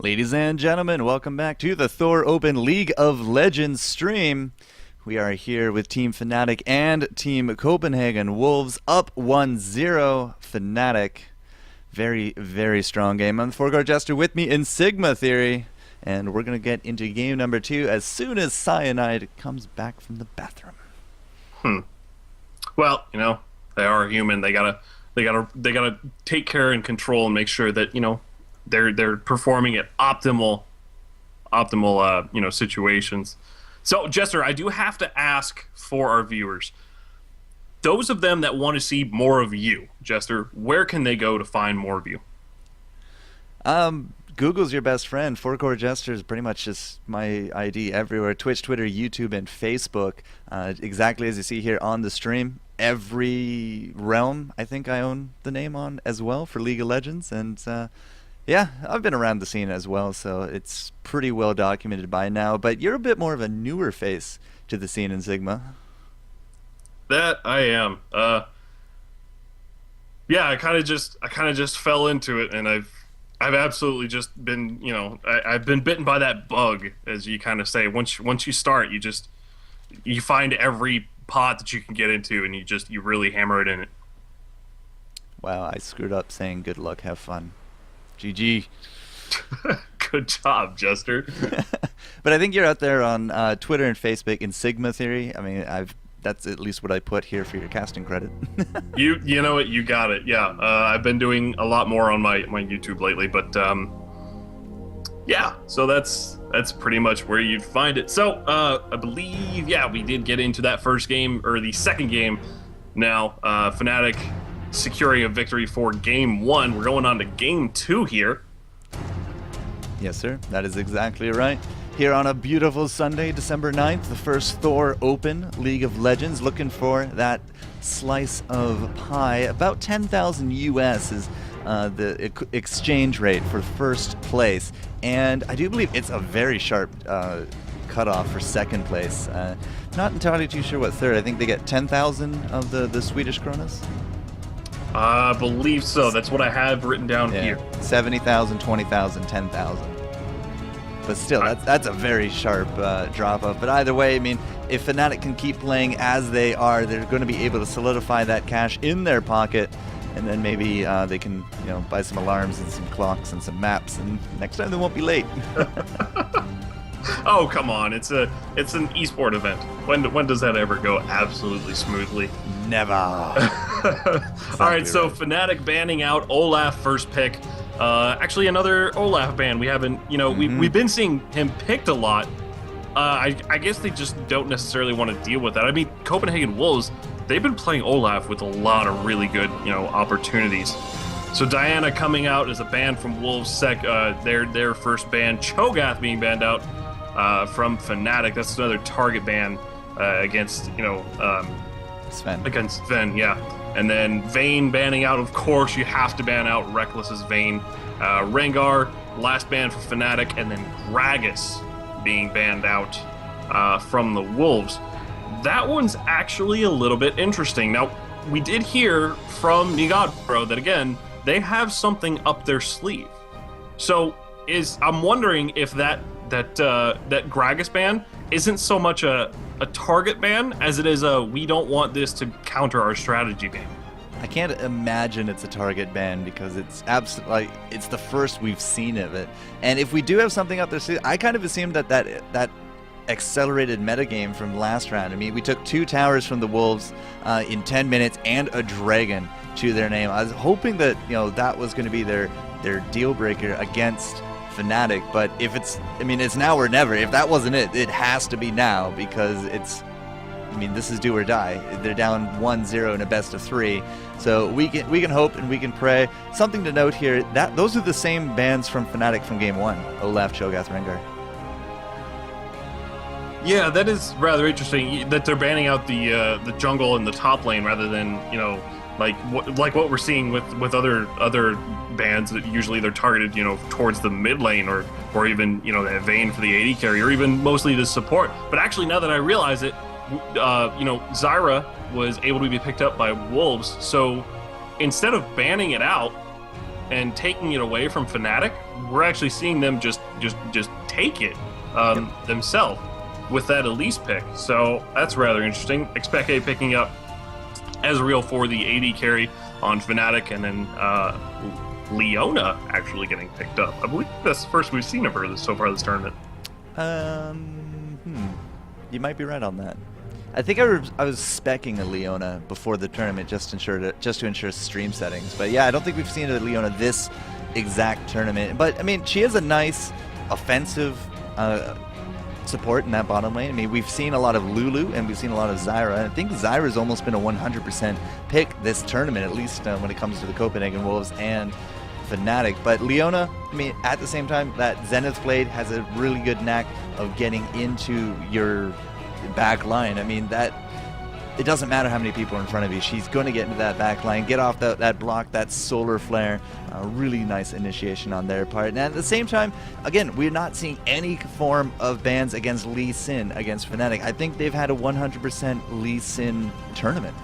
Ladies and gentlemen, welcome back to the Thor Open League of Legends stream. We are here with Team Fnatic and Team Copenhagen. Wolves up 1-0. Fnatic, very, very strong game. I'm the FourCourtJester, with me in Sigma Theory. And we're going to get into game number 2 as soon as Cyanide comes back from the bathroom. Well, you know, they are human. They gotta take care and control and make sure that, you know, they're performing at optimal situations. So, Jester, I do have to ask for our viewers, those of them that want to see more of you, Jester, where can they go to find more of you? Google's your best friend. FourCourtJester is pretty much just my ID everywhere. Twitch, Twitter, YouTube, and Facebook. Exactly as you see here on the stream. Every realm I think I own the name on as well for League of Legends. And yeah, I've been around the scene as well, so it's pretty well documented by now. But you're a bit more of a newer face to the scene in Sigma. That I am. Yeah, I kind of just fell into it, and I've absolutely just been, you know, I've been bitten by that bug, as you kind of say. Once you start, you find every pot that you can get into, and you really hammer it in it. Wow, I screwed up saying good luck, have fun. GG. Good job, Jester. But I think you're out there on Twitter and Facebook in Sigma Theory. I mean, that's at least what I put here for your casting credit. you know what, you got it. Yeah, I've been doing a lot more on my YouTube lately, but yeah, so that's pretty much where you'd find it. So I believe, yeah, we did get into that first game, or the second game now. Fnatic securing a victory for game 1. We're going on to game 2 here. Yes, sir, that is exactly right. Here on a beautiful Sunday, December 9th, the first Thor Open League of Legends, looking for that slice of pie. About 10,000 US is the exchange rate for first place, and I do believe it's a very sharp cutoff for second place. Not entirely too sure what third. I think they get 10,000 of the Swedish kronas. I believe so. That's what I have written down here. 70,000, 20,000, 10,000. But still, that's a very sharp drop-off. But either way, I mean, if Fnatic can keep playing as they are, they're going to be able to solidify that cash in their pocket, and then maybe they can, you know, buy some alarms and some clocks and some maps, and next time they won't be late. Oh, come on! It's an esport event. When does that ever go absolutely smoothly? Never. All right, so Fnatic banning out Olaf first pick. Actually, another Olaf ban. We haven't, you know, we've been seeing him picked a lot. I guess they just don't necessarily want to deal with that. I mean, Copenhagen Wolves, they've been playing Olaf with a lot of really good, you know, opportunities. So Diana coming out as a ban from Wolves, their first ban. Cho'Gath being banned out from Fnatic. That's another target ban against, you know, Sven. Against Sven, yeah. And then Vayne banning out. Of course, you have to ban out Reckless as Vayne. Rengar, last ban for Fnatic, and then Gragas being banned out from the Wolves. That one's actually a little bit interesting. Now, we did hear from Nigadbro that, again, they have something up their sleeve. So I'm wondering if that Gragas ban isn't so much a target ban as it is a we don't want this to counter our strategy ban. I can't imagine it's a target ban because it's absolutely, like, it's the first we've seen of it. And if we do have something up there, I kind of assumed that accelerated metagame from last round. I mean, we took 2 towers from the Wolves in 10 minutes and a dragon to their name. I was hoping that, you know, that was going to be their deal breaker against Fnatic, but if it's now or never. If that wasn't it, it has to be now, because this is do or die. They're down 1-0 in a best of 3, so we can hope and we can pray. Something to note here, that those are the same bans from Fnatic from game 1: Olaf, Cho'Gath, Rengar. Yeah, that is rather interesting that they're banning out the jungle and the top lane rather than, you know, like what we're seeing with other bans that usually they're targeted, you know, towards the mid lane or even, you know, that Vayne for the AD carry, or even mostly the support. But actually, now that I realize it, you know, Zyra was able to be picked up by Wolves. So instead of banning it out, and taking it away from Fnatic, we're actually seeing them just take it themselves with that Elise pick. So that's rather interesting. Expeke picking up Ezreal for the AD carry on Fnatic, and then Leona actually getting picked up. I believe that's the first we've seen of her so far this tournament. You might be right on that. I think I was speccing a Leona before the tournament just to ensure stream settings. But yeah, I don't think we've seen a Leona this exact tournament. But I mean, she is a nice offensive support in that bottom lane. I mean, we've seen a lot of Lulu and we've seen a lot of Zyra. And I think Zyra's almost been a 100% pick this tournament, at least when it comes to the Copenhagen Wolves and Fnatic. But Leona, I mean, at the same time, that Zenith Blade has a really good knack of getting into your back line. I mean, that it doesn't matter how many people are in front of you. She's going to get into that back line, get off that block, that solar flare. Really nice initiation on their part. And at the same time, again, we're not seeing any form of bans against Lee Sin against Fnatic. I think they've had a 100% Lee Sin tournament.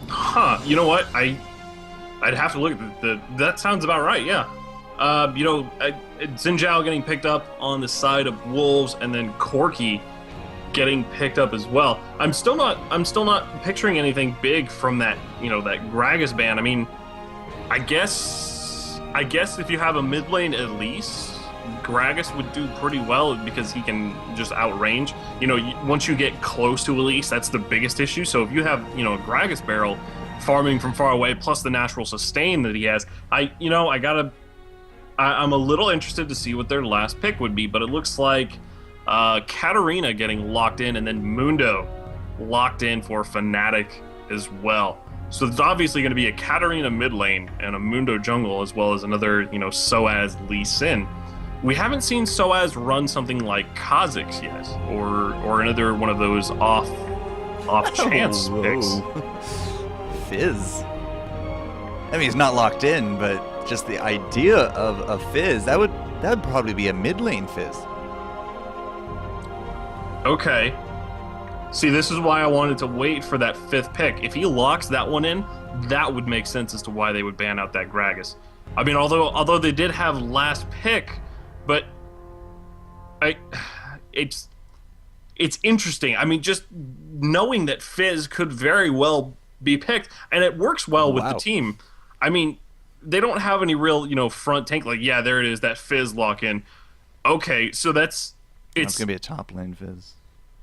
Huh. You know what? I'd have to look at that sounds about right, yeah. Xin Zhao getting picked up on the side of Wolves, and then Corki getting picked up as well. I'm still not picturing anything big from that, that Gragas ban. I mean, I guess if you have a mid lane Elise, Gragas would do pretty well because he can just outrange. Once you get close to Elise, that's the biggest issue. So if you have, a Gragas barrel farming from far away, plus the natural sustain that he has, I'm a little interested to see what their last pick would be, but it looks like Katarina getting locked in, and then Mundo locked in for Fnatic as well. So there's obviously going to be a Katarina mid lane and a Mundo jungle, as well as another, Soaz Lee Sin. We haven't seen Soaz run something like Kha'Zix yet, or another one of those off chance picks. Fizz. I mean, he's not locked in, but just the idea of a Fizz, that would probably be a mid lane Fizz. Okay. See, this is why I wanted to wait for that 5th pick. If he locks that one in, that would make sense as to why they would ban out that Gragas. I mean, although they did have last pick, but it's interesting. I mean, just knowing that Fizz could very well be picked, and it works well with the team. I mean, they don't have any real, front tank. Like, yeah, there it is, that Fizz lock in. Okay, so it's gonna be a top lane Fizz.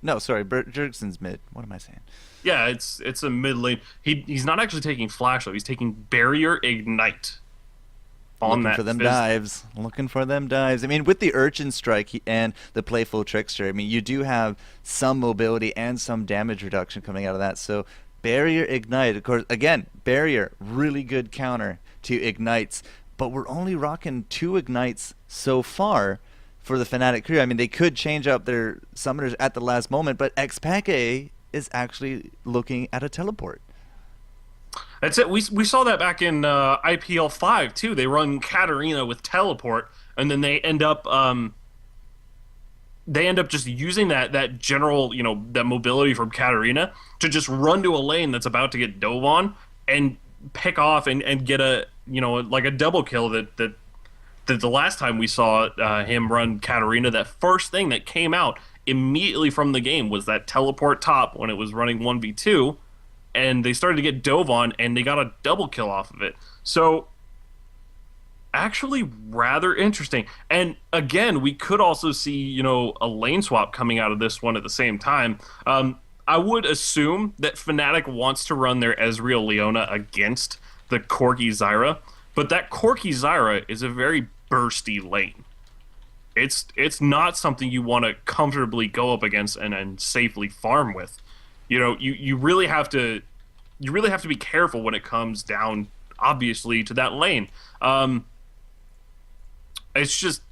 No, sorry, Jergson's mid. What am I saying? Yeah, it's a mid lane. He's not actually taking flash though. He's taking barrier ignite on that. Looking for them dives. I mean, with the Urchin Strike and the Playful Trickster, I mean, you do have some mobility and some damage reduction coming out of that. So barrier ignite, of course. Again, barrier, really good counter to ignites, but we're only rocking 2 ignites so far for the Fnatic crew. I mean, they could change up their summoners at the last moment, but Expeke is actually looking at a teleport. That's it. We saw that back in IPL 5 too. They run Katarina with teleport, and then they end up just using that general, that mobility from Katarina to just run to a lane that's about to get dove on and pick off and get a, like a double kill that the last time we saw him run Katarina, that first thing that came out immediately from the game was that teleport top when it was running 1v2, and they started to get dove on, and they got a double kill off of it. So, actually rather interesting. And again, we could also see, a lane swap coming out of this one at the same time. I would assume that Fnatic wants to run their Ezreal Leona against the Corki Zyra, but that Corki Zyra is a very bursty lane. It's not something you want to comfortably go up against and safely farm with. You really have to be careful when it comes down, obviously, to that lane. It's just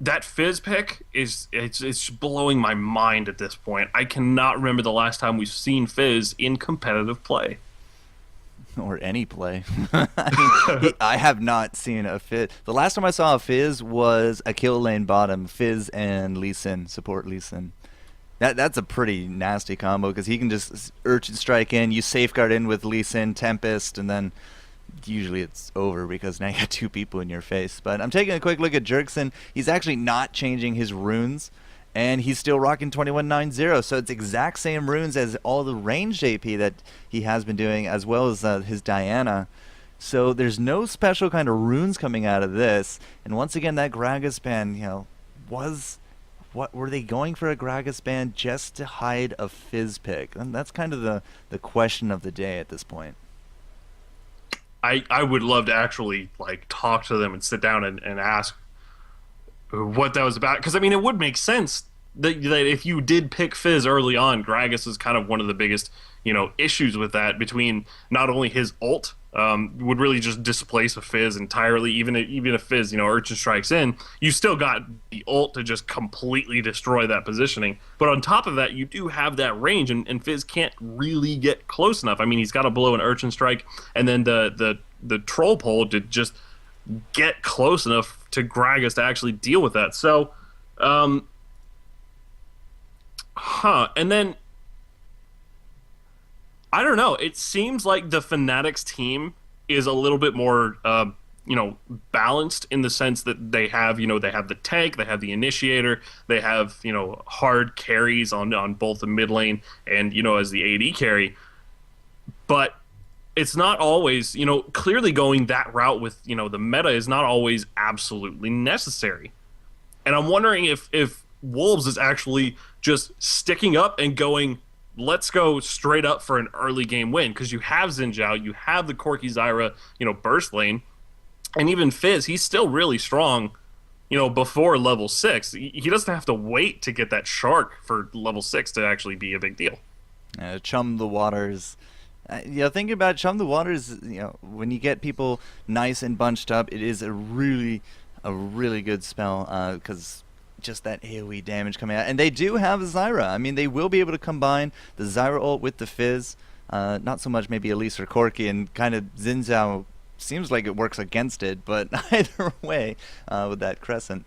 that Fizz pick it's blowing my mind at this point. I cannot remember the last time we've seen Fizz in competitive play. Or any play. I have not seen a Fizz. The last time I saw a Fizz was a kill lane bottom, Fizz and Lee Sin, support Lee Sin. That's a pretty nasty combo because he can just Urchin Strike in, you safeguard in with Lee Sin, Tempest, and then usually it's over because now you got two people in your face. But I'm taking a quick look at Jerkson. He's actually not changing his runes, and he's still rocking 2190. So it's exact same runes as all the ranged AP that he has been doing, as well as his Diana. So there's no special kind of runes coming out of this. And once again, that Gragas ban, what were they going for a Gragas ban just to hide a Fizz pick? And that's kind of the question of the day at this point. I would love to actually like talk to them and sit down and ask what that was about, because I mean it would make sense that if you did pick Fizz early on, Gragas is kind of one of the biggest issues with that, between not only his ult would really just displace a Fizz entirely, even if Fizz Urchin strikes in, you still got the ult to just completely destroy that positioning. But on top of that, you do have that range, and Fizz can't really get close enough. I mean, he's got to blow an Urchin strike and then the troll pole to just get close enough to Gragas to actually deal with that. So and then I don't know. It seems like the Fnatic's team is a little bit more, balanced, in the sense that they have, they have the tank, they have the initiator, they have, hard carries on both the mid lane and, as the AD carry. But it's not always, clearly going that route with, the meta is not always absolutely necessary. And I'm wondering if Wolves is actually just sticking up and going, let's go straight up for an early game win, because you have Xin Zhao, you have the Corki Zyra, burst lane, and even Fizz, he's still really strong, before level 6. He doesn't have to wait to get that shark for level 6 to actually be a big deal. Chum the Waters. Thinking about Chum the Waters, when you get people nice and bunched up, it is a really good spell, because just that AoE damage coming out. And they do have Zyra. I mean, they will be able to combine the Zyra ult with the Fizz. Not so much maybe Elise or Corki, and kind of Xin Zhao seems like it works against it, but either way, with that Crescent.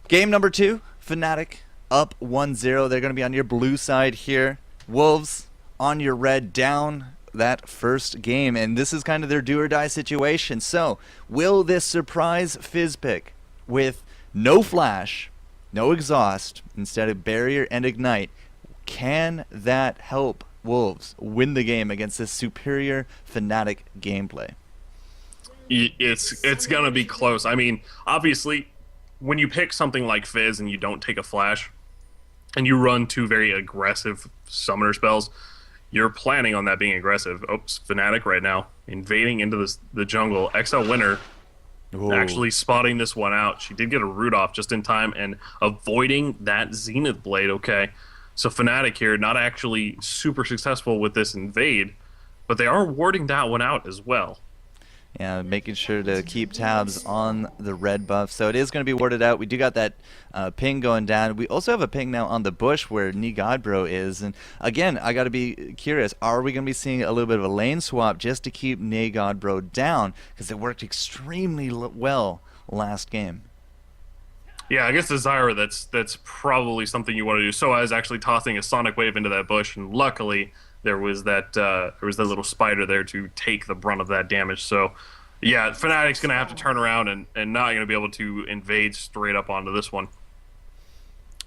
Game number 2, Fnatic up 1-0. They're going to be on your blue side here. Wolves on your red, down that first game, and this is kind of their do or die situation. So, will this surprise Fizz pick with no flash, no exhaust, instead of barrier and ignite, can that help Wolves win the game against this superior Fnatic gameplay? It's gonna be close. I mean, obviously, when you pick something like Fizz and you don't take a flash, and you run 2 very aggressive summoner spells, you're planning on that being aggressive. Oops, Fnatic right now invading into the jungle. XL Winner actually spotting this one out. She did get a root off just in time and avoiding that Zenith Blade. Okay, so Fnatic here not actually super successful with this invade, but they are warding that one out as well. Yeah, making sure to keep tabs on the red buff. So it is going to be warded out. We do got that ping going down. We also have a ping now on the bush where Nigodbro is. And again, I got to be curious. Are we going to be seeing a little bit of a lane swap just to keep Nigodbro down? Because it worked extremely well last game. Yeah, I guess the Zyra, that's probably something you want to do. So I was actually tossing a Sonic Wave into that bush, and luckily there was that little spider there to take the brunt of that damage. So yeah, Fnatic's gonna have to turn around and not gonna be able to invade straight up onto this one.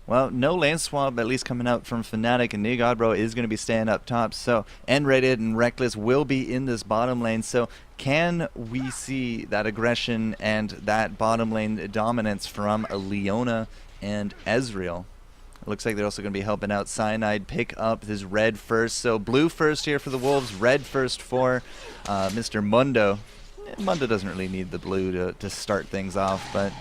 Well, no lane swap at least coming out from Fnatic, and Nigodbro is going to be staying up top. So N-Rated and Reckless will be in this bottom lane. So can we see that aggression and that bottom lane dominance from Leona and Ezreal? It looks like they're also going to be helping out Cyanide pick up his red first. So blue first here for the Wolves, red first for Mr. Mundo. Mundo doesn't really need the blue to start things off, but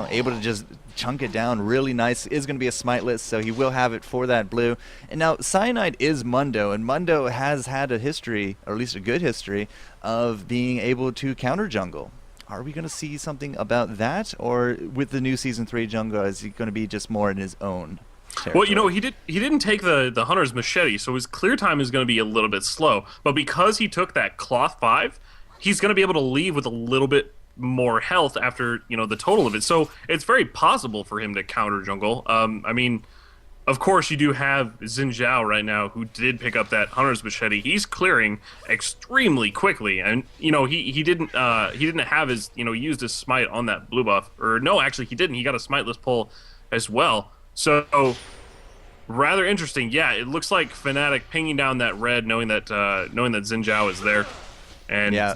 able to just chunk it down really nice. Is going to be a smiteless, so he will have it for that blue. And now Cyanide is Mundo, and Mundo has had a history, or at least a good history, of being able to counter jungle. Are we going to see something about that, or with the new Season 3 jungle, is he going to be just more in his own territory? Well, he didn't take the Hunter's Machete, so his clear time is going to be a little bit slow. But because he took that Cloth 5, he's going to be able to leave with a little bit more health after the total of it. So it's very possible for him to counter jungle. I mean, of course, you do have Xin Zhao right now, who did pick up that Hunter's Machete. He's clearing extremely quickly, and he didn't have his used his smite on that blue buff, or no, actually he didn't. He got a smiteless pull as well. So rather interesting. Yeah, it looks like Fnatic pinging down that red, knowing that Xin Zhao is there, and yeah.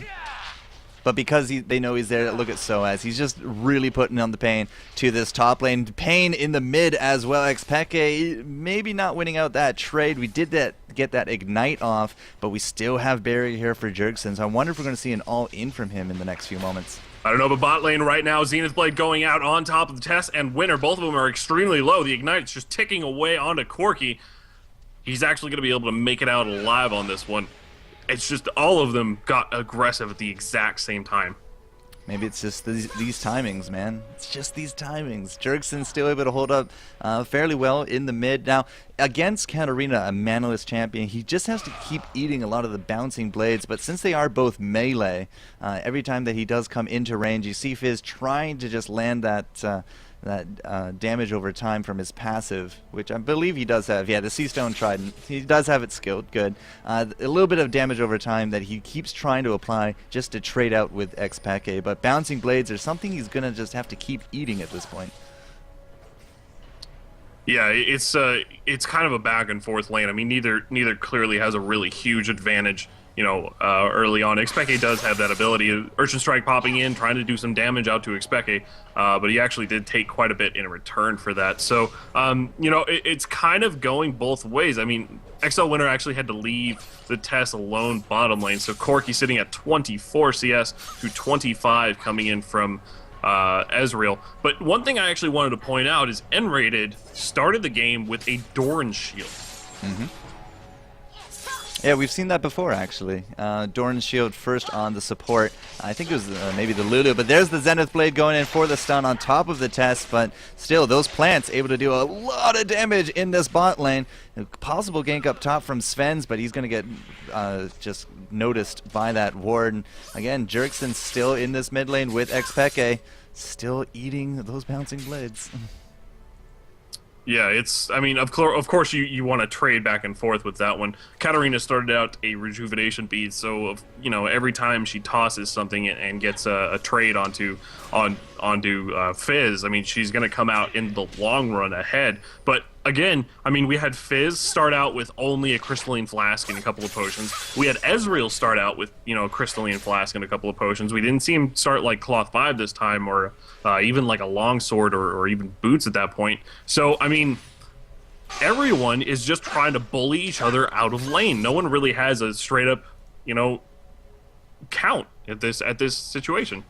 But because they know he's there, look at Soaz. He's just really putting on the pain to this top lane. Pain in the mid as well. Xpeke maybe not winning out that trade. We did get that ignite off, but we still have barrier here for Jerkson. So I wonder if we're going to see an all-in from him in the next few moments. I don't know, but bot lane right now, Zenith Blade going out on top of the Test and Winner. Both of them are extremely low. The ignite's just ticking away onto Corki. He's actually going to be able to make it out alive on this one. It's just all of them got aggressive at the exact same time. Maybe it's just these timings, man. It's just these timings. Jerkson's still able to hold up fairly well in the mid. Now, against Katarina, a manaless champion, he just has to keep eating a lot of the bouncing blades. But since they are both melee, every time that he does come into range, you see Fizz trying to just land that damage over time from his passive, which I believe he does have. Yeah, the Sea Stone Trident. He does have it skilled. Good. A little bit of damage over time that he keeps trying to apply just to trade out with Xpeke. But bouncing blades are something he's going to just have to keep eating at this point. Yeah, it's kind of a back and forth lane. I mean, neither clearly has a really huge advantage. Early on. Xpeke does have that ability. Urchin Strike popping in, trying to do some damage out to Xpeke, but he actually did take quite a bit in return for that. So, it's kind of going both ways. I mean, XL Winner actually had to leave the Test alone bottom lane, so Corki sitting at 24 CS to 25 coming in from Ezreal. But one thing I actually wanted to point out is N-Rated started the game with a Doran shield. Mm-hmm. Yeah, we've seen that before, actually. Doran's shield first on the support. I think it was maybe the Lulu, but there's the Zenith Blade going in for the stun on top of the Test, but still, those plants able to do a lot of damage in this bot lane. A possible gank up top from Sven's, but he's going to get just noticed by that ward. And again, Jerkson's still in this mid lane with Xpeke, still eating those bouncing blades. Yeah, I mean, of course you want to trade back and forth with that one. Katarina started out a rejuvenation bead, so every time she tosses something and gets a trade onto Fizz, I mean, she's going to come out in the long run ahead. But again, I mean, we had Fizz start out with only a crystalline flask and a couple of potions. We had Ezreal start out with a crystalline flask and a couple of potions. We didn't see him start like Cloth 5 this time, or even like a longsword or even boots at that point. So I mean, everyone is just trying to bully each other out of lane. No one really has a straight up count at this situation.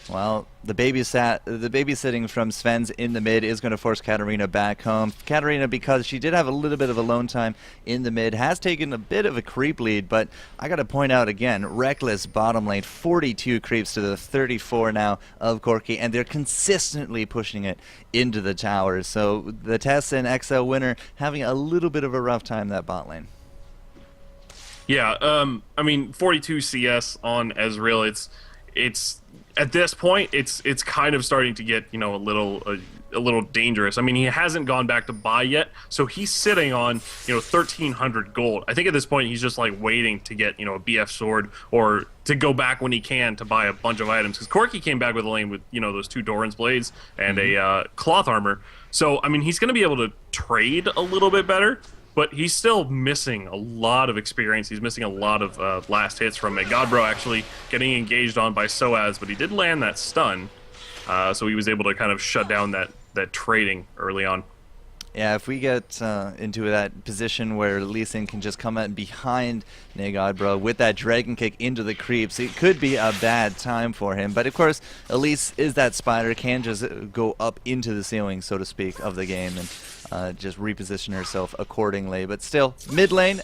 Well, the babysitting from Sven's in the mid is going to force Katarina back home. Katarina, because she did have a little bit of alone time in the mid, has taken a bit of a creep lead, but I got to point out again, Reckless bottom lane, 42 creeps to the 34 now of Corki, and they're consistently pushing it into the towers. So the Tess and XL Winner having a little bit of a rough time that bot lane. Yeah, I mean, 42 CS on Ezreal, it's at this point, it's kind of starting to get a little dangerous. I mean, he hasn't gone back to buy yet, so he's sitting on 1,300 gold. I think at this point he's just like waiting to get a BF sword or to go back when he can to buy a bunch of items. Because Corki came back with a lane with those 2 Doran's blades and a cloth armor. So I mean, he's going to be able to trade a little bit better. But he's still missing a lot of experience. He's missing a lot of last hits from it. Godbro actually getting engaged on by Soaz, but he did land that stun. So he was able to kind of shut down that trading early on. Yeah, if we get into that position where Lee Sin can just come out behind Godbro with that dragon kick into the creeps, it could be a bad time for him. But of course, Elise is that spider, can just go up into the ceiling, so to speak, of the game and just reposition herself accordingly. But still, mid lane,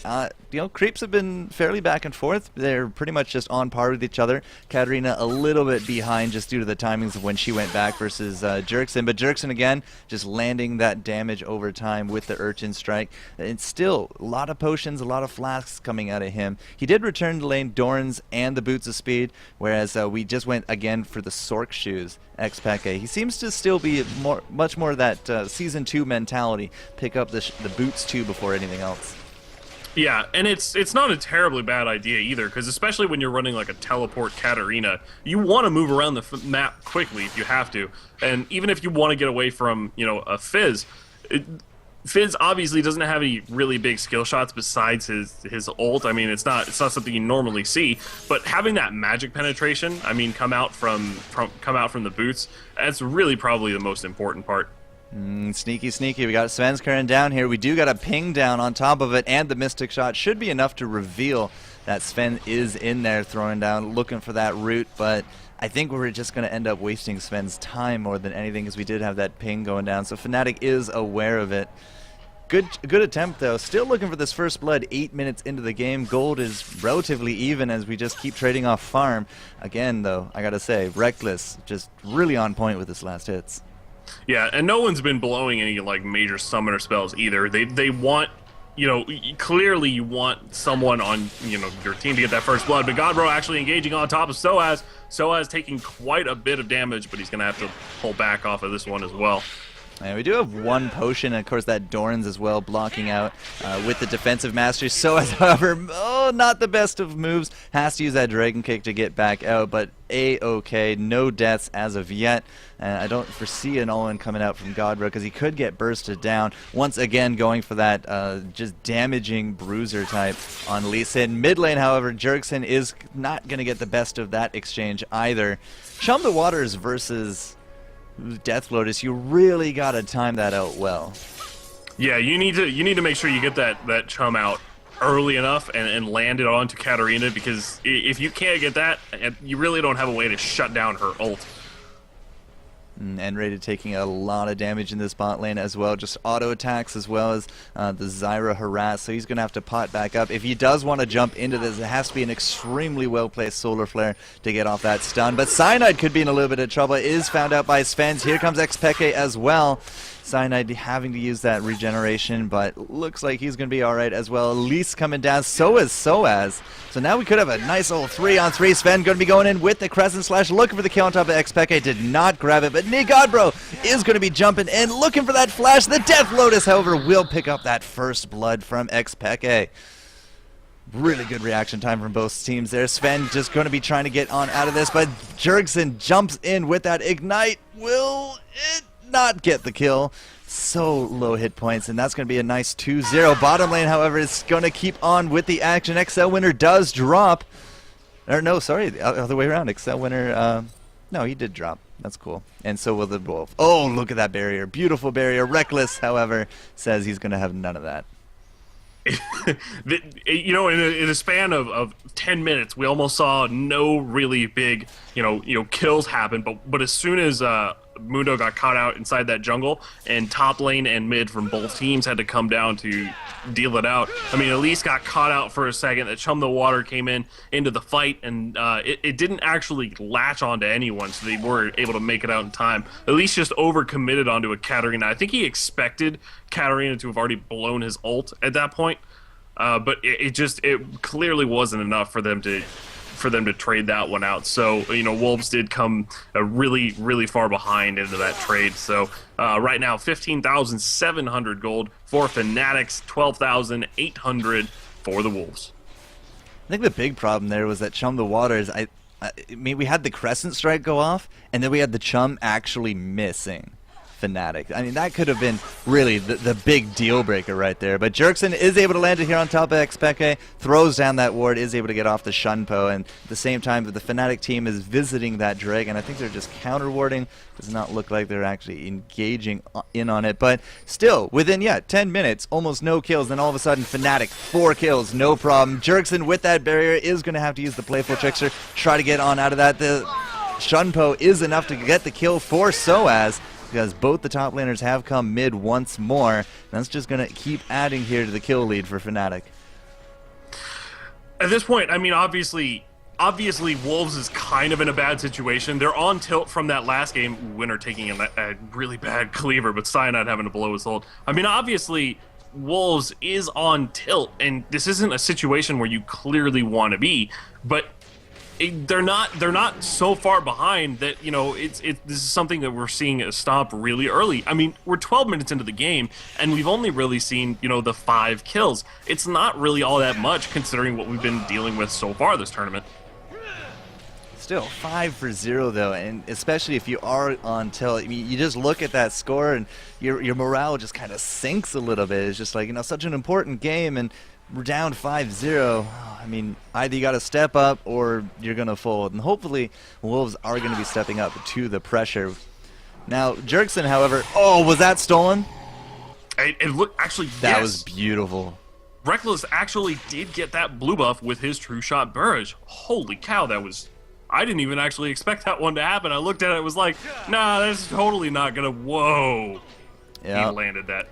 creeps have been fairly back and forth. They're pretty much just on par with each other. Katarina a little bit behind just due to the timings of when she went back versus Jerkson. But Jerkson again, just landing that damage over time with the Urchin Strike. And still, a lot of potions, a lot of flasks coming out of him. He did return to lane Doran's and the Boots of Speed, whereas we just went again for the Sork Shoes, Xpeke. He seems to still be much more that Season 2 mentality quality. Pick up the boots too before anything else. Yeah, and it's not a terribly bad idea either, because especially when you're running like a teleport Katarina, you want to move around the map quickly if you have to, and even if you want to get away from, you know, a Fizz, Fizz obviously doesn't have any really big skill shots besides his ult. I mean, it's not something you normally see, but having that magic penetration, I mean, come out from the boots, that's really probably the most important part. Sneaky, sneaky. We got Sven's current down here. We do got a ping down on top of it, and the Mystic Shot should be enough to reveal that Sven is in there throwing down, looking for that root, but I think we're just going to end up wasting Sven's time more than anything, because we did have that ping going down, so Fnatic is aware of it. Good attempt, though. Still looking for this first blood 8 minutes into the game. Gold is relatively even as we just keep trading off farm. Again, though, I gotta say, Reckless just really on point with his last hits. Yeah, and no one's been blowing any like major summoner spells either. They want, you know, clearly you want someone on, you know, your team to get that first blood, but Godbro actually engaging on top of Soaz. Soaz taking quite a bit of damage, but he's going to have to pull back off of this one as well. And we do have one potion, and of course that Dorn's as well, blocking out with the defensive mastery. Soaz, however, not the best of moves. Has to use that Dragon Kick to get back out, but A-okay. No deaths as of yet. I don't foresee an all-in coming out from Godbro, because he could get bursted down. Once again, going for that just damaging bruiser type on Lee Sin. Mid lane, however, Jerkson is not going to get the best of that exchange either. Chum the Waters versus Death Lotus, you really got to time that out well. Yeah, you need to make sure you get that Chum out early enough and land it onto Katarina, because if you can't get that, you really don't have a way to shut down her ult. And Rated taking a lot of damage in this bot lane as well, just auto attacks as well as the Zyra harass, so he's going to have to pot back up. If he does want to jump into this, it has to be an extremely well-placed Solar Flare to get off that stun. But Cyanide could be in a little bit of trouble. It is found out by Svens. Here comes Xpeke as well. Cyanide having to use that regeneration, but looks like he's going to be alright as well. Elise coming down, so is Soaz. So now we could have a nice little 3-on-3. Sven going to be going in with the Crescent Slash, looking for the kill on top of Xpeke. Did not grab it, but Godbro is going to be jumping in, looking for that flash. The Death Lotus, however, will pick up that first blood from Xpeke. Really good reaction time from both teams there. Sven just going to be trying to get on out of this, but Jerkson jumps in with that Ignite. Will it not get the kill? So low hit points, and that's going to be a nice 2-0. Bottom lane, however, is going to keep on with the action. XL Winner does drop. Or no, sorry, the other way around. XL Winner, no, he did drop. That's cool. And so will the Wolf. Oh, look at that barrier. Beautiful barrier. Reckless, however, says he's going to have none of that. You know, in a span of 10 minutes, we almost saw no really big, you know, kills happen. But as soon as Mundo got caught out inside that jungle, and top lane and mid from both teams had to come down to deal it out. I mean, Elise got caught out for a second. That Chum the Water came into the fight, and it didn't actually latch onto anyone, so they were able to make it out in time. Elise just overcommitted onto a Katarina. I think he expected Katarina to have already blown his ult at that point, but it clearly wasn't enough for them to trade that one out. So, you know, Wolves did come really, really far behind into that trade. So right now, 15,700 gold for Fnatic's, 12,800 for the Wolves. I think the big problem there was that Chum the Waters, I mean, we had the Crescent Strike go off, and then we had the Chum actually missing Fnatic. I mean, that could have been really the big deal breaker right there. But Jerkson is able to land it here on top of Xpeke, throws down that ward, is able to get off the Shunpo, and at the same time the Fnatic team is visiting that Dragon. I think they're just counter warding. Does not look like they're actually engaging in on it. But still, within 10 minutes, almost no kills. Then all of a sudden, Fnatic 4 kills, no problem. Jerkson with that barrier is going to have to use the Playful Trickster, try to get on out of that. The Shunpo is enough to get the kill for Soaz, because both the top laners have come mid once more. That's just going to keep adding here to the kill lead for Fnatic. At this point, I mean, obviously Wolves is kind of in a bad situation. They're on tilt from that last game, Winner taking a really bad cleaver, but Cyanide having to blow his ult. I mean, obviously Wolves is on tilt, and this isn't a situation where you clearly want to be, but they're not so far behind that, you know, this is something that we're seeing stop really early. I mean, we're 12 minutes into the game and we've only really seen, you know, the 5 kills. It's not really all that much considering what we've been dealing with so far this tournament. Still 5-0 though, and especially if you are on tilt, I mean, you just look at that score and your morale just kind of sinks a little bit. It's just like, you know, such an important game and we're down 5-0. I mean, either you got to step up or you're going to fold. And hopefully, Wolves are going to be stepping up to the pressure. Now, Jerkson, however, oh, was that stolen? It looked, actually, that yes. was beautiful. Reckless actually did get that blue buff with his true shot barrage. Holy cow, that was... I didn't even actually expect that one to happen. I looked at it, was like, nah, that's totally not going to... Whoa. Yep. He landed that.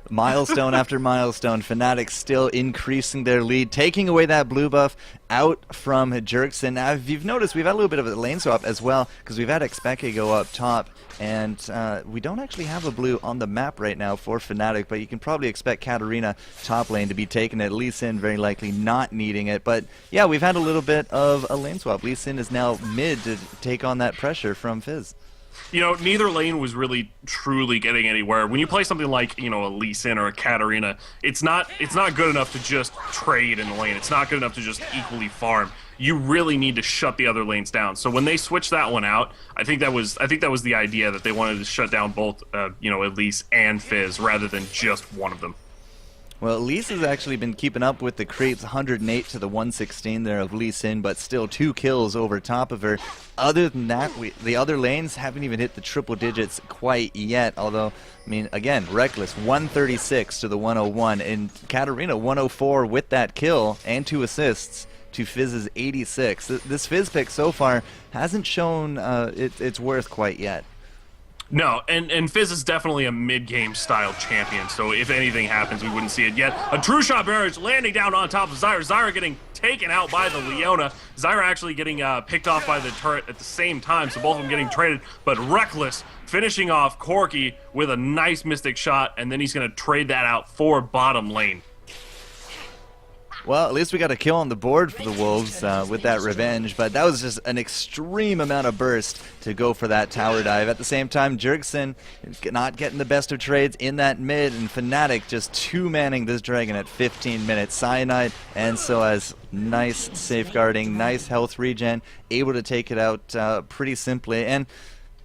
Milestone after milestone, Fnatic still increasing their lead, taking away that blue buff out from Jerkson. Now, if you've noticed, we've had a little bit of a lane swap as well, because we've had Expeke go up top, and we don't actually have a blue on the map right now for Fnatic, but you can probably expect Katarina top lane to be taken at Lee Sin, very likely not needing it. But yeah, we've had a little bit of a lane swap. Lee Sin is now mid to take on that pressure from Fizz. You know, neither lane was really truly getting anywhere. When you play something like, you know, a Lee Sin or a Katarina, it's not good enough to just trade in the lane. It's not good enough to just equally farm. You really need to shut the other lanes down. So when they switched that one out, I think that was the idea, that they wanted to shut down both, you know, Elise and Fizz rather than just one of them. Well, Elise has actually been keeping up with the creeps, 108 to the 116 there of Lee Sin, but still 2 kills over top of her. Other than that, the other lanes haven't even hit the triple digits quite yet, although, I mean, again, Reckless, 136 to the 101, and Katarina, 104 with that kill and 2 assists to Fizz's 86. This Fizz pick so far hasn't shown its worth quite yet. No, and Fizz is definitely a mid-game style champion, so if anything happens, we wouldn't see it yet. A true shot barrage landing down on top of Zyra. Zyra getting taken out by the Leona. Zyra actually getting picked off by the turret at the same time, so both of them getting traded. But Reckless finishing off Corki with a nice Mystic shot, and then he's going to trade that out for bottom lane. Well, at least we got a kill on the board for the Wolves with that revenge, but that was just an extreme amount of burst to go for that tower dive. At the same time, Jerkson not getting the best of trades in that mid, and Fnatic just 2-manning this dragon at 15 minutes. Cyanide and Soaz, nice safeguarding, nice health regen, able to take it out pretty simply. And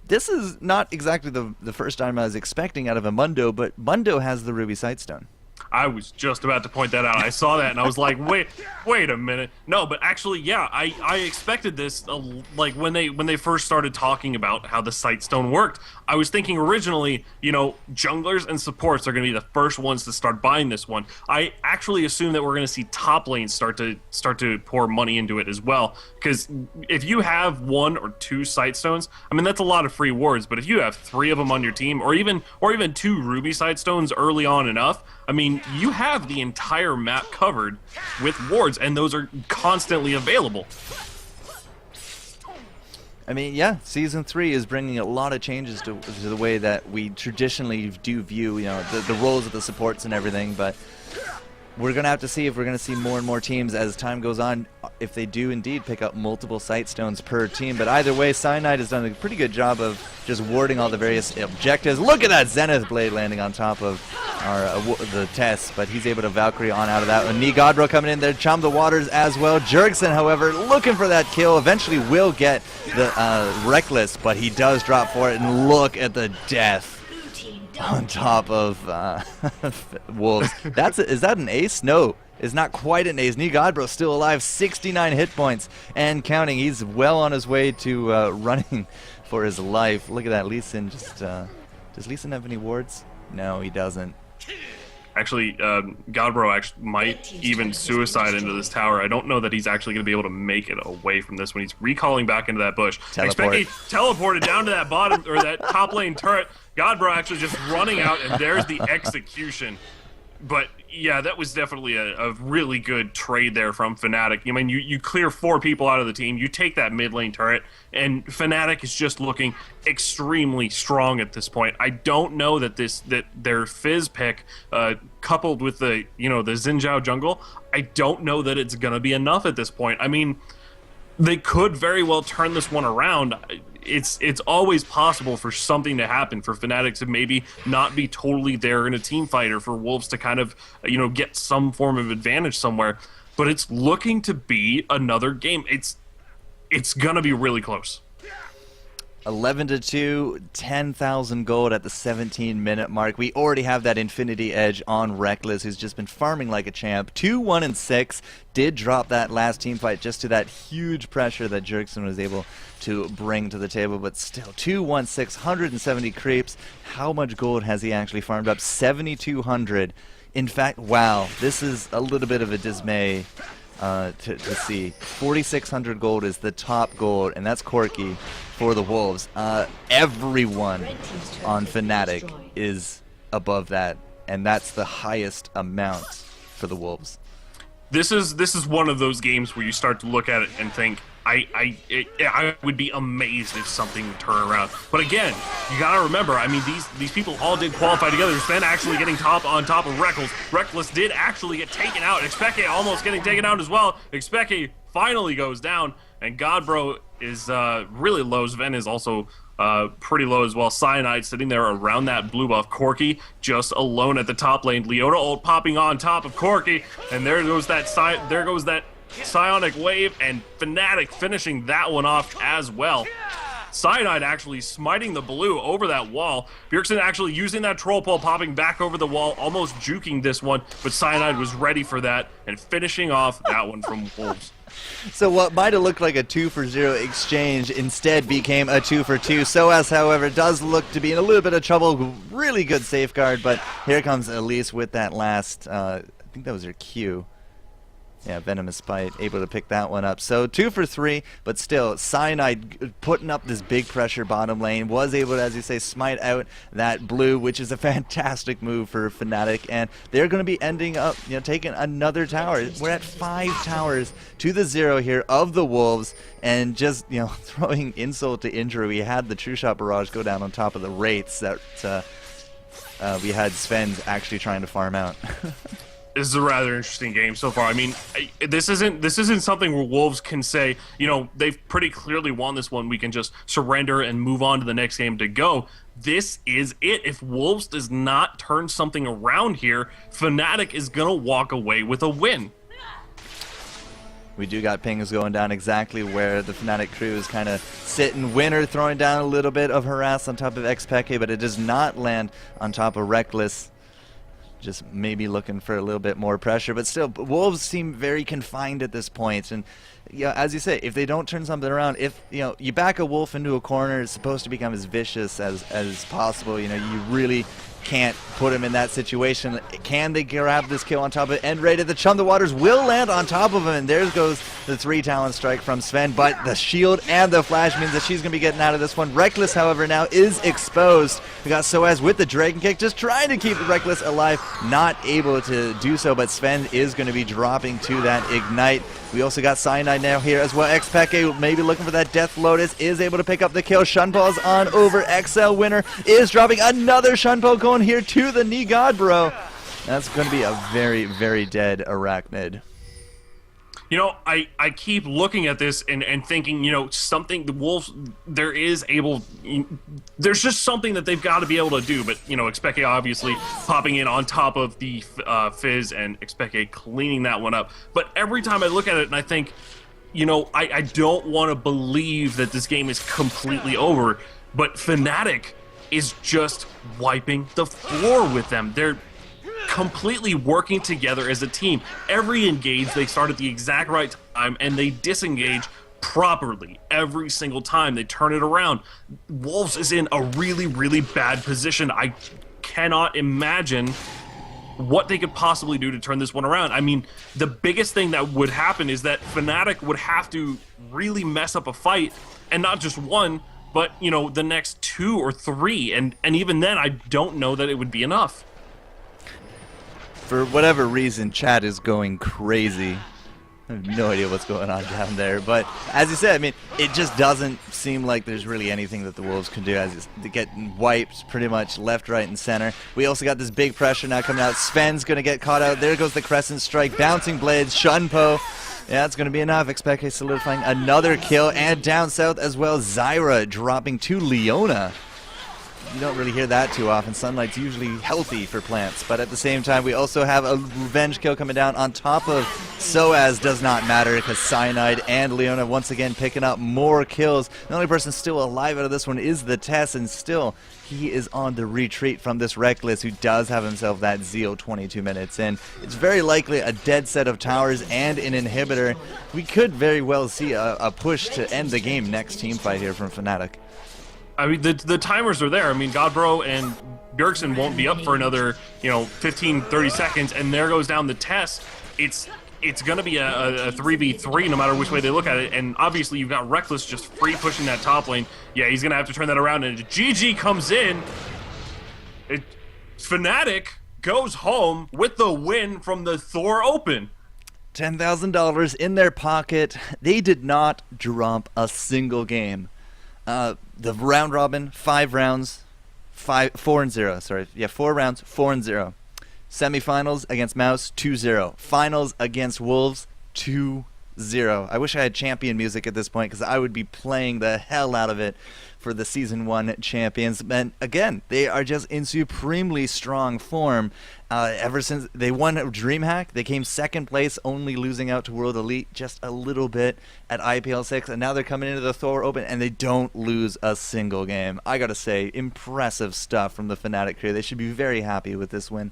this is not exactly the first time I was expecting out of a Mundo, but Mundo has the Ruby Sightstone. I was just about to point that out. I saw that and I was like, wait a minute. No, but actually, yeah, I expected this. Like when they first started talking about how the Sightstone worked, I was thinking originally, you know, junglers and supports are going to be the first ones to start buying this one. I actually assume that we're going to see top lanes start to pour money into it as well. Because if you have 1 or 2 Sightstones, I mean, that's a lot of free wards. But if you have 3 of them on your team, or even 2 Ruby Sightstones early on enough, I mean, you have the entire map covered with wards, and those are constantly available. I mean, yeah, Season 3 is bringing a lot of changes to the way that we traditionally do view, you know, the roles of the supports and everything, but we're going to have to see if we're going to see more and more teams as time goes on, if they do indeed pick up multiple Sightstones per team. But either way, Cyanide has done a pretty good job of just warding all the various objectives. Look at that Zenith Blade landing on top of the test, but he's able to Valkyrie on out of that. And Nigodro coming in there, chum the waters as well. Jerkson, however, looking for that kill, eventually will get the Reckless, but he does drop for it, and look at the death on top of Wolves. Is that an ace? No, it's not quite an ace. Nigodro still alive, 69 hit points and counting. He's well on his way to running for his life. Look at that, Lee Sin does Lee Sin have any wards? No, he doesn't. Actually, Godbro might even suicide into this tower. I don't know that he's actually going to be able to make it away from this when he's recalling back into that bush. Teleport. Expect he teleported down to that bottom or that top lane turret. Godbro actually just running out, and there's the execution. But yeah, that was definitely a really good trade there from Fnatic. I mean, you clear 4 people out of the team, you take that mid lane turret, and Fnatic is just looking extremely strong at this point. I don't know that their Fizz pick, coupled with the the Xin Zhao jungle, I don't know that it's gonna be enough at this point. I mean, they could very well turn this one around. It's always possible for something to happen, for Fnatic to maybe not be totally there in a team fight, or for Wolves to kind of get some form of advantage somewhere. But it's looking to be another game. It's gonna be really close. 11-2, 10,000 gold at the 17-minute mark. We already have that Infinity Edge on Reckless, who's just been farming like a champ. 2-1-6, did drop that last team fight just to that huge pressure that Jerkson was able to bring to the table, but still 2-1-6, 170 creeps. How much gold has he actually farmed up? 7,200. In fact, wow, this is a little bit of a dismay to see. 4,600 gold is the top gold, and that's Corki for the Wolves. Everyone on Fnatic is above that, and that's the highest amount for the Wolves. This is one of those games where you start to look at it and think, I would be amazed if something would turn around. But again, you gotta remember, I mean, these people all did qualify together. Sven actually getting on top of Reckless. Reckless did actually get taken out. Expeke almost getting taken out as well. Expeke finally goes down, and Godbro is really low. Sven is also pretty low as well. Cyanide sitting there around that blue buff. Corki just alone at the top lane. Leota ult popping on top of Corki, and there goes that Psionic Wave, and Fnatic finishing that one off as well. Cyanide actually smiting the blue over that wall. Bjergsen actually using that troll pole, popping back over the wall, almost juking this one, but Cyanide was ready for that and finishing off that one from Wolves. So what might have looked like a 2-for-0 exchange instead became a 2-for-2. Soaz, however, does look to be in a little bit of trouble. Really good safeguard, but here comes Elise with that last, I think that was her Q. Yeah, Venomous Spite, able to pick that one up. So 2-for-3, but still, Cyanide putting up this big pressure bottom lane, was able to, as you say, smite out that blue, which is a fantastic move for Fnatic, and they're going to be ending up, taking another tower. We're at 5 towers to the 0 here of the Wolves, and just, throwing insult to injury. We had the True Shot Barrage go down on top of the Wraiths that we had Sven actually trying to farm out. This is a rather interesting game so far. I mean, this isn't something where Wolves can say, they've pretty clearly won this one, we can just surrender and move on to the next game to go. This is it. If Wolves does not turn something around here, Fnatic is going to walk away with a win. We do got pings going down exactly where the Fnatic crew is kind of sitting. Winner throwing down a little bit of harass on top of Expeke, but it does not land on top of Reckless. Just maybe looking for a little bit more pressure, but still, Wolves seem very confined at this point. And as you say, if they don't turn something around, if you back a wolf into a corner, it's supposed to become as vicious as possible. You really can't put him in that situation. Can they grab this kill on top of it? End rated. The Chum the Waters will land on top of him, and there goes the 3 talent strike from Sven, but the shield and the flash means that she's going to be getting out of this one. Reckless, however, now is exposed. We got Soaz with the Dragon Kick, just trying to keep Reckless alive, not able to do so, but Sven is going to be dropping to that Ignite. We also got Cyanide now here as well. Expeke maybe looking for that Death Lotus, is able to pick up the kill. Shunpaw's on over. XL Winner is dropping another Shunpaw, going here to the knee god, bro. That's going to be a very, very dead Arachnid. I keep looking at this and thinking, something, the Wolves, there's just something that they've got to be able to do. But, Expeke obviously popping in on top of the Fizz, and Expeke cleaning that one up. But every time I look at it and I think, I don't want to believe that this game is completely over. But Fnatic is just wiping the floor with them. They're completely working together as a team. Every engage, they start at the exact right time, and they disengage properly every single time. They turn it around. Wolves is in a really, really bad position. I cannot imagine what they could possibly do to turn this one around. I mean, the biggest thing that would happen is that Fnatic would have to really mess up a fight, and not just one, but, the next 2 or 3, and even then, I don't know that it would be enough. For whatever reason, chat is going crazy. I have no idea what's going on down there. But as you said, I mean, it just doesn't seem like there's really anything that the Wolves can do as they get wiped pretty much left, right, and center. We also got this big pressure now coming out. Sven's going to get caught out. There goes the Crescent Strike. Bouncing Blades. Shunpo. Yeah, it's going to be enough. Expeke solidifying another kill. And down south as well, Zyra dropping to Leona. You don't really hear that too often. Sunlight's usually healthy for plants, but at the same time, we also have a revenge kill coming down on top of Soaz. Does not matter because Cyanide and Leona once again picking up more kills. The only person still alive out of this one is the Tess, and still he is on the retreat from this Reckless, who does have himself that Zeal 22 minutes in. It's very likely a dead set of towers and an inhibitor. We could very well see a push to end the game next team fight here from Fnatic. I mean, the timers are there. I mean, Godbro and Bjergsen won't be up for another, 15, 30 seconds, and there goes down the Tess. It's going to be a 3v3 no matter which way they look at it, and obviously you've got Reckless just free pushing that top lane. Yeah, he's going to have to turn that around, and GG comes in. Fnatic goes home with the win from the Thor Open. $10,000 in their pocket. They did not drop a single game. The round robin, 5 rounds, 4-0. Sorry, yeah, 4 rounds, 4-0. Semifinals against Mouse, 2-0. Finals against Wolves, 2-0. I wish I had champion music at this point because I would be playing the hell out of it for the Season 1 champions. And again, they are just in supremely strong form. Ever since they won DreamHack, they came second place, only losing out to World Elite just a little bit at IPL 6, and now they're coming into the Thor Open, and they don't lose a single game. I gotta say, impressive stuff from the Fnatic crew. They should be very happy with this win.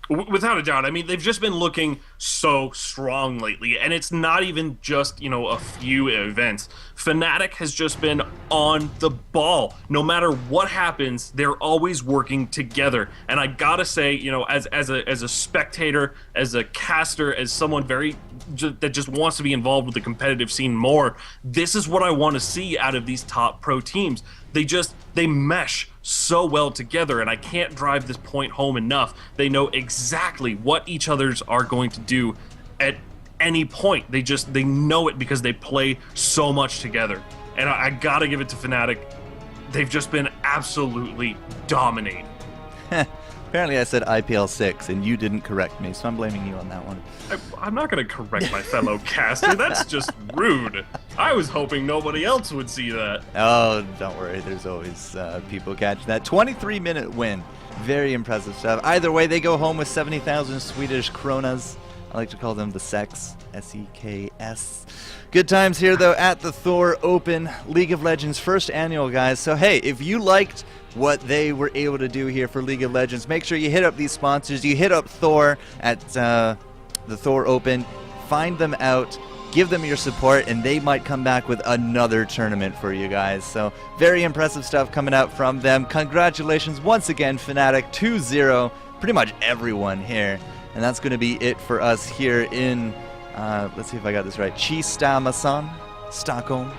Without a doubt. I mean, they've just been looking so strong lately, and it's not even just, a few events. Fnatic has just been on the ball. No matter what happens, they're always working together. And I gotta say, as a spectator, as a caster, as someone that just wants to be involved with the competitive scene more, this is what I want to see out of these top pro teams. They mesh so well together, and I can't drive this point home enough. They know exactly what each others are going to do at any point. They know it because they play so much together. And I gotta give it to Fnatic. They've just been absolutely dominating. Apparently I said IPL 6 and you didn't correct me, so I'm blaming you on that one. I'm not going to correct my fellow caster. That's just rude. I was hoping nobody else would see that. Oh, don't worry. There's always people catching that. 23-minute win. Very impressive stuff. Either way, they go home with 70,000 Swedish kronas. I like to call them the SEKS, S-E-K-S. Good times here, though, at the Thor Open, League of Legends first annual, guys. So, hey, if you liked what they were able to do here for League of Legends, make sure you hit up these sponsors. You hit up Thor at the Thor Open. Find them out. Give them your support, and they might come back with another tournament for you guys. So, very impressive stuff coming out from them. Congratulations once again, Fnatic, 2-0. Pretty much everyone here. And that's going to be it for us here in, let's see if I got this right, Kistamasan, Stockholm.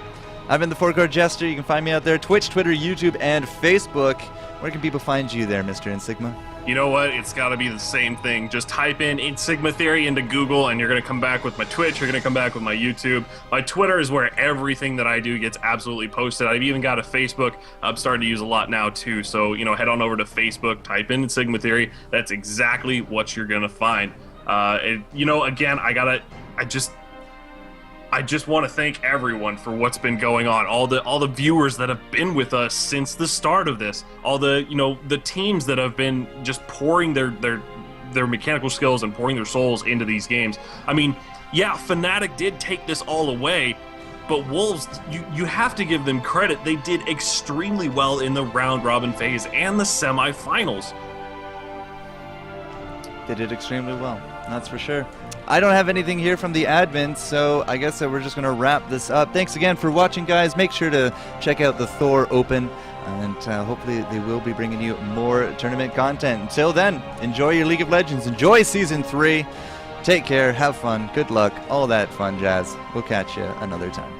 I've been the FourCourtJester. You can find me out there, Twitch, Twitter, YouTube, and Facebook. Where can people find you there, Mr. Insigma? You know what? It's got to be the same thing. Just type in Sigma Theory into Google, and you're going to come back with my Twitch. You're going to come back with my YouTube. My Twitter is where everything that I do gets absolutely posted. I've even got a Facebook I'm starting to use a lot now, too. So, head on over to Facebook, type in Sigma Theory. That's exactly what you're going to find. Again, I just want to thank everyone for what's been going on. All the viewers that have been with us since the start of this. All the the teams that have been just pouring their mechanical skills and pouring their souls into these games. I mean, yeah, Fnatic did take this all away, but Wolves, you have to give them credit. They did extremely well in the round robin phase and the semifinals. They did extremely well, that's for sure. I don't have anything here from the admin, so I guess that we're just going to wrap this up. Thanks again for watching, guys. Make sure to check out the Thor Open, and hopefully they will be bringing you more tournament content. Until then, enjoy your League of Legends. Enjoy Season 3. Take care. Have fun. Good luck. All that fun jazz. We'll catch you another time.